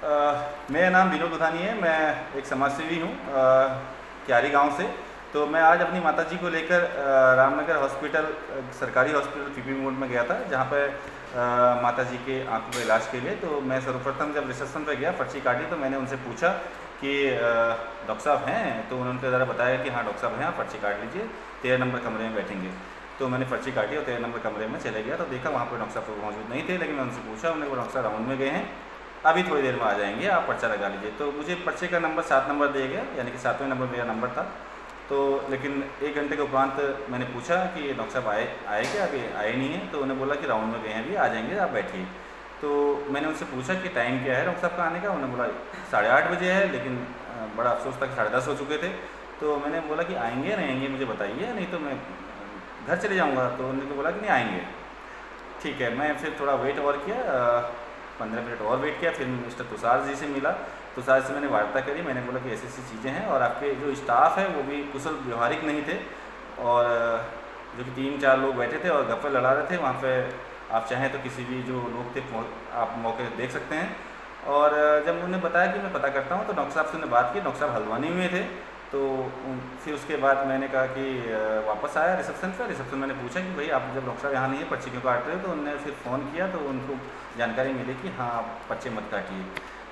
मेरा नाम विनोद उधानी है। मैं एक समाजसेवी हूँ क्यारी गांव से। तो मैं आज अपनी माताजी को लेकर रामनगर हॉस्पिटल, सरकारी हॉस्पिटल पीपी मोड में गया था, जहाँ पे माताजी के आंखों के इलाज के लिए। तो मैं सर्वप्रथम जब रिसेप्शन पे गया, पर्ची काटी, तो मैंने उनसे पूछा कि डॉक्टर साहब हैं? तो उन्होंने ज़रा बताया कि हाँ डॉक्टर साहब हैं, आप पर्ची काट लीजिए, 13 नंबर कमरे में बैठेंगे। तो मैंने पर्ची काटी और 13 नंबर कमरे में चले गया। तो देखा वहाँ पर डॉक्टर साहब तो मौजूद नहीं थे, लेकिन मैं उनसे पूछा, उन्होंने बोला डॉक्टर साहब राउंड में गए हैं, अभी थोड़ी देर में आ जाएंगे, आप पर्चा लगा लीजिए। तो मुझे पर्चे का नंबर 7 नंबर दिया गया, यानी कि 7वें नंबर मेरा नंबर था। तो लेकिन 1 घंटे के उपरांत मैंने पूछा कि डॉक्टर साहब आए क्या? अभी आए नहीं हैं। तो उन्होंने बोला कि राउंड में गए हैं, अभी आ जाएंगे, आप बैठिए। तो मैंने उनसे पूछा कि टाइम क्या है डॉक्टर साहब का आने का? उन्होंने बोला 8:30 बजे है, लेकिन बड़ा अफसोस था कि 10:30 हो चुके थे। तो मैंने बोला कि आएंगे नहीं आएंगे मुझे बताइए, नहीं तो मैं घर चले जाऊँगा। तो उन्होंने बोला कि नहीं आएंगे। ठीक है, मैं फिर थोड़ा वेट और किया, 15 मिनट और वेट किया। फिर मिस्टर तुषार जी से मिला, तुषार से मैंने वार्ता करी। मैंने बोला कि ऐसी ऐसी चीज़ें हैं और आपके जो स्टाफ है वो भी कुशल व्यवहारिक नहीं थे, और जो कि 3-4 लोग बैठे थे और गप्पे लड़ा रहे थे। वहाँ पे आप चाहें तो किसी भी जो लोग थे आप मौके देख सकते हैं। और जब उन्होंने बताया कि मैं पता करता हूँ, तो डॉक्टर साहब से उन्होंने बात की। डॉक्टर साहब हल्द्वानी में थे। तो फिर उसके बाद मैंने कहा कि वापस आया रिसेप्शन पर। रिसेप्शन मैंने पूछा कि भाई आप जब डॉक्टर साहब यहाँ नहीं है, पर्ची क्यों काट रहे हो? तो उन्होंने फिर फ़ोन किया, तो उनको जानकारी मिली कि हाँ आप पर्चे मत काटिए।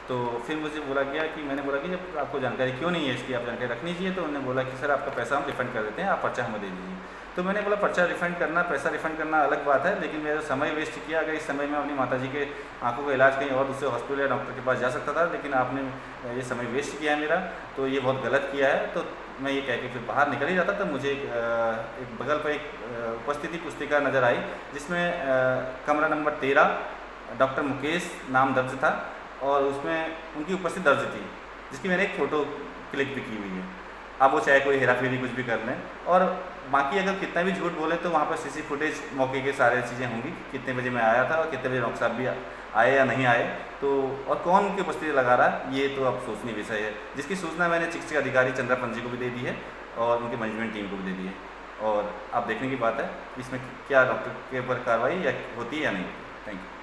तो फिर मुझे बोला गया कि मैंने बोला कि जब आपको जानकारी क्यों नहीं है इसकी, आप जानकारी रखनी चाहिए। तो उन्होंने बोला कि सर आपका पैसा हम रिफ़ंड कर देते हैं, आप पर्चा हमें दे दीजिए। तो मैंने बोला पर्चा रिफ़ंड करना, पैसा रिफ़ंड करना अलग बात है, लेकिन मेरा समय वेस्ट किया। अगर इस समय में अपनी माताजी के आंखों का इलाज कहीं और दूसरे हॉस्पिटल या डॉक्टर के पास जा सकता था, लेकिन आपने ये समय वेस्ट किया है मेरा, तो ये बहुत गलत किया है। तो मैं ये कह के फिर बाहर निकल ही जाता, तब मुझे एक बगल पर एक उपस्थिति पुस्तिका नज़र आई, जिसमें कमरा नंबर 13 डॉक्टर मुकेश नाम दर्ज था, और उसमें उनकी उपस्थिति दर्ज थी, जिसकी मैंने एक फ़ोटो क्लिक भी की हुई है। अब वो चाहे कोई हेरा फेरी कुछ भी कर लें, और बाकी अगर कितना भी झूठ बोले तो वहाँ पर सीसी फुटेज मौके के सारे चीज़ें होंगी, कितने बजे मैं आया था और कितने बजे डॉक्टर साहब भी आए या नहीं आए, तो और कौन उनकी उपस्थिति लगा रहा है, ये तो अब सोचनीय विषय है, जिसकी सूचना मैंने चिकित्सा अधिकारी चंद्रपन जी को भी दे दी है और उनकी मैनेजमेंट टीम को भी दे दी है। और अब देखने की बात है कि इसमें क्या डॉक्टर के ऊपर कार्रवाई या होती है या नहीं। Thank you.